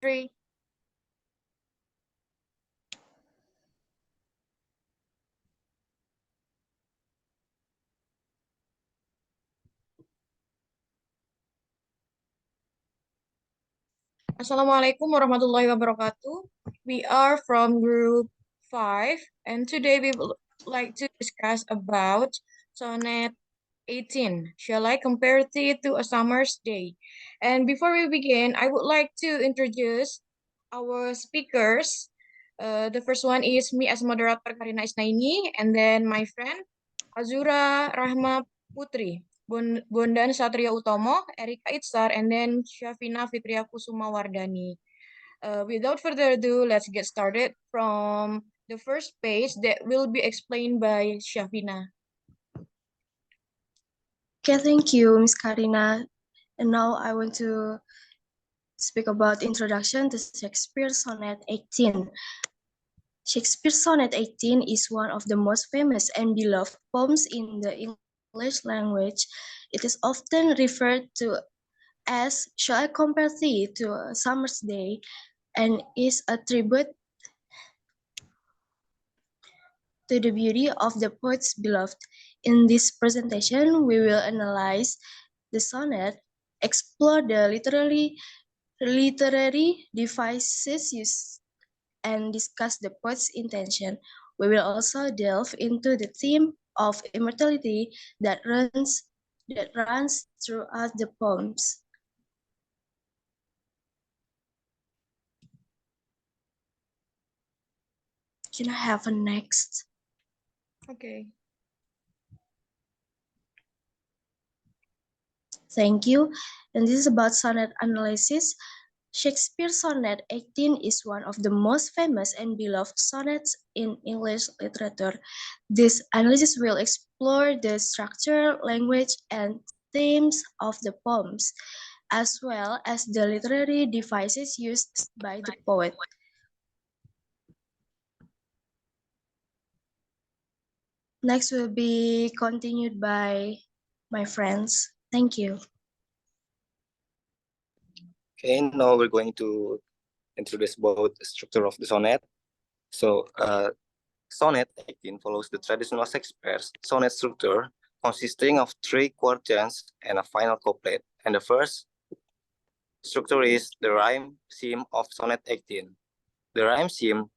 3. Assalamualaikum warahmatullahi wabarakatuh. We are from group 5 and today we would like to discuss about sonnet 18. Shall I compare thee to a summer's day? And before we begin, I would like to introduce our speakers. The first one is me as moderator Karina Isnaini, and then my friend Azura Rahma Putri, Bondan Satria Utomo, Erika Itzar, and then Syafina Fitria Kusuma Wardani. Without further ado, let's get started from the first page that will be explained by Syafina. Okay, thank you, Miss Karina. And now I want to speak about Introduction to Shakespeare's Sonnet 18. Shakespeare's Sonnet 18 is one of the most famous and beloved poems in the English language. It is often referred to as Shall I Compare Thee to a Summer's Day, and is a tribute to the beauty of the poet's beloved. In this presentation, we will analyze the sonnet, explore the literary devices used, and discuss the poet's intention. We will also delve into the theme of immortality that runs throughout the poems. Can I have a next? Okay. Thank you. And this is about sonnet analysis. Shakespeare's Sonnet 18 is one of the most famous and beloved sonnets in English literature. This analysis will explore the structure, language, and themes of the poems, as well as the literary devices used by the poet. Next will be continued by my friends. Thank you. Okay, now we're going to introduce about the structure of the sonnet. So, sonnet 18 follows the traditional Shakespeare's sonnet structure, consisting of 3 quatrains and a final couplet. And the first structure is the rhyme scheme of sonnet 18. The rhyme scheme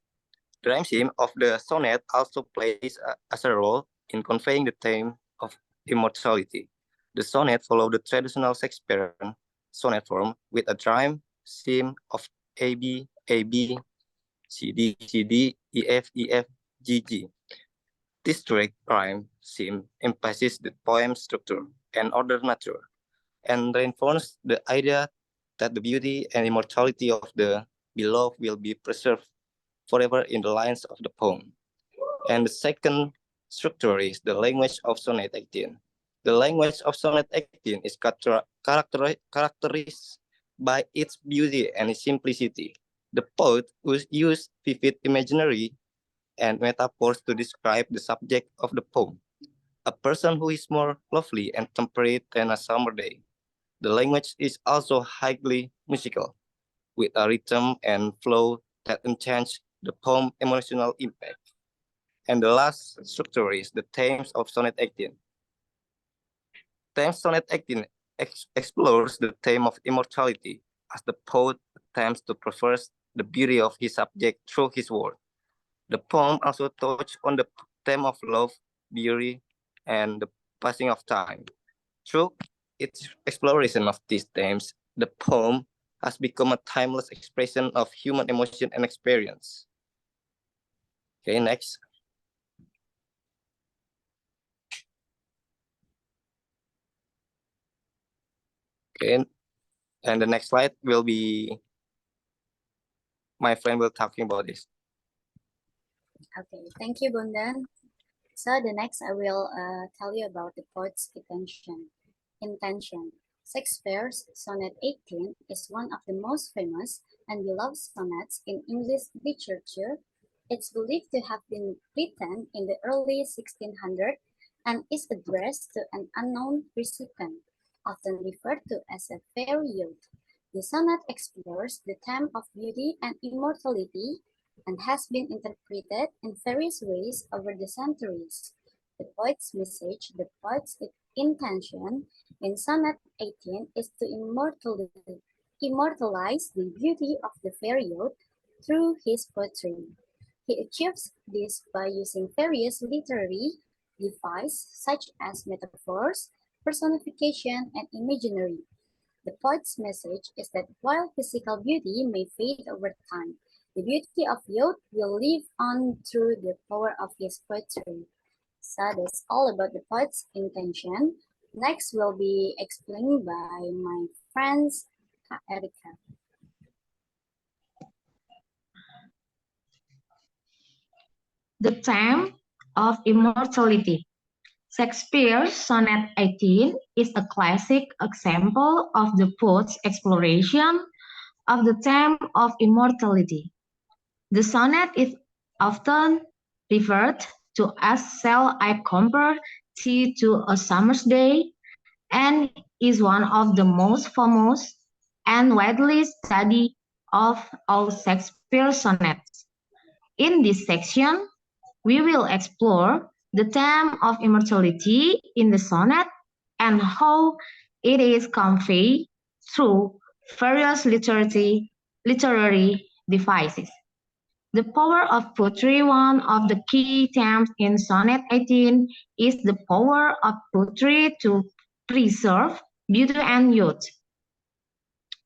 of the sonnet also plays as a role in conveying the theme of immortality. The sonnet follows the traditional Shakespearean sonnet form with a rhyme scheme of A B, C D, E F, G G. This strict rhyme scheme emphasizes the poem's structure and order nature, and reinforces the idea that the beauty and immortality of the beloved will be preserved forever in the lines of the poem. And the second structure is the language of Sonnet 18. The language of Sonnet 18 is characterized by its beauty and its simplicity. The poet will use vivid imaginary and metaphors to describe the subject of the poem, a person who is more lovely and temperate than a summer day. The language is also highly musical, with a rhythm and flow that enhance the poem's emotional impact. And the last structure is the themes of Sonnet 18. Themes Sonnet 18 explores the theme of immortality as the poet attempts to preserve the beauty of his subject through his word. The poem also touches on the theme of love, beauty, and the passing of time. Through its exploration of these themes, the poem has become a timeless expression of human emotion and experience. Okay, next. Okay, and the next slide will be my friend will talking about this. Okay, thank you, Bondan. So the next I will tell you about the poet's intention. Shakespeare's Sonnet 18 is one of the most famous and beloved sonnets in English literature. It's believed to have been written in the early 1600s and is addressed to an unknown recipient, often referred to as a fair youth. The sonnet explores the theme of beauty and immortality and has been interpreted in various ways over the centuries. The poet's message, the poet's intention in Sonnet 18 is to immortalize the beauty of the period through his poetry. He achieves this by using various literary devices such as metaphors, personification, and imaginary. The poet's message is that while physical beauty may fade over time, the beauty of youth will live on through the power of his poetry. So that's all about the poet's intention. Next will be explained by my friends, Erika. The theme of immortality. Shakespeare's Sonnet 18 is a classic example of the poet's exploration of the theme of immortality. The sonnet is often referred to as Shall I Compare Thee to a Summer's Day, and is one of the most famous and widely studied of all Shakespeare's sonnets. In this section, we will explore the theme of immortality in the sonnet and how it is conveyed through various literary devices. The power of poetry. One of the key themes in Sonnet 18 is the power of poetry to preserve beauty and youth.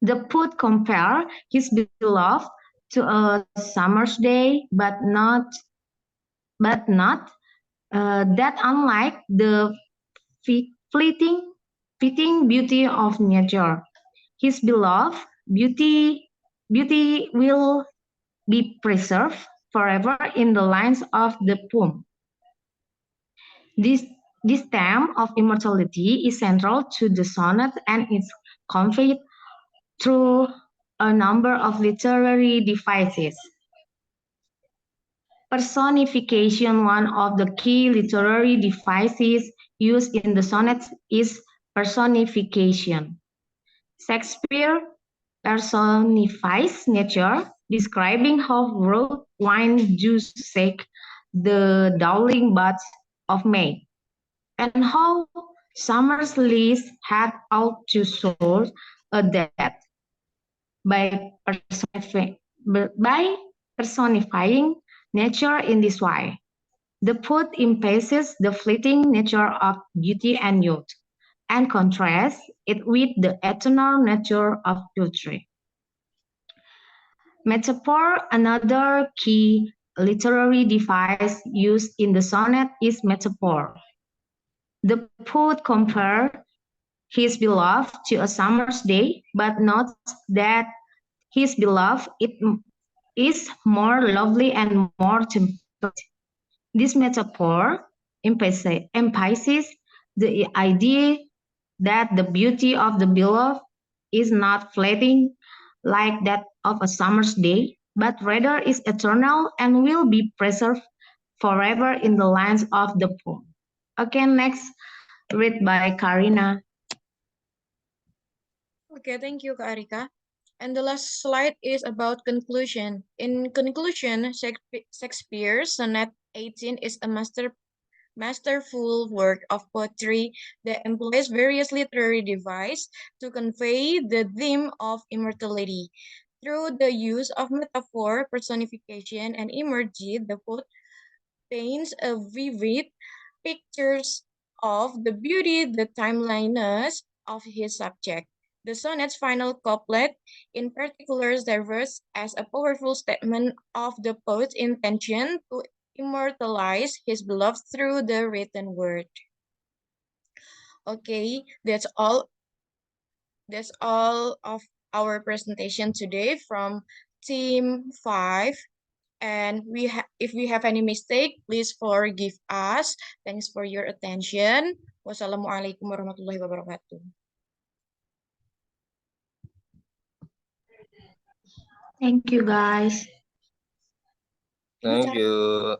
The poet compares his beloved to a summer's day, but not that unlike the fleeting beauty of nature. His beloved beauty will be preserved forever in the lines of the poem. This theme of immortality is central to the sonnet and is conveyed through a number of literary devices. Personification. One of the key literary devices used in the sonnets is personification. Shakespeare personifies nature, describing how red wine juice shakes the dawning buds of May, and how summer's leaves had out to soar a death. By personifying nature in this way, the poet emphasizes the fleeting nature of beauty and youth, and contrasts it with the eternal nature of poetry. Metaphor. Another key literary device used in the sonnet is metaphor. The poet compares his beloved to a summer's day, but notes that his beloved is more lovely and more temperate. This metaphor emphasizes the idea that the beauty of the beloved is not fleeting like that of a summer's day, but rather is eternal and will be preserved forever in the lines of the poem. Okay, next, read by Karina. Okay, thank you, Kak Arika. And the last slide is about conclusion. In conclusion, Shakespeare's Sonnet 18 is a masterful work of poetry that employs various literary devices to convey the theme of immortality. Through the use of metaphor, personification, and imagery, the poet paints a vivid pictures of the beauty, the timeliness of his subject. The sonnet's final couplet, in particular, serves as a powerful statement of the poet's intention to immortalize his beloved through the written word. Okay, that's all. That's all of our presentation today from Team 5. And if we have any mistake, please forgive us. Thanks for your attention. Wassalamualaikum warahmatullahi wabarakatuh. Thank you, guys. Thank you.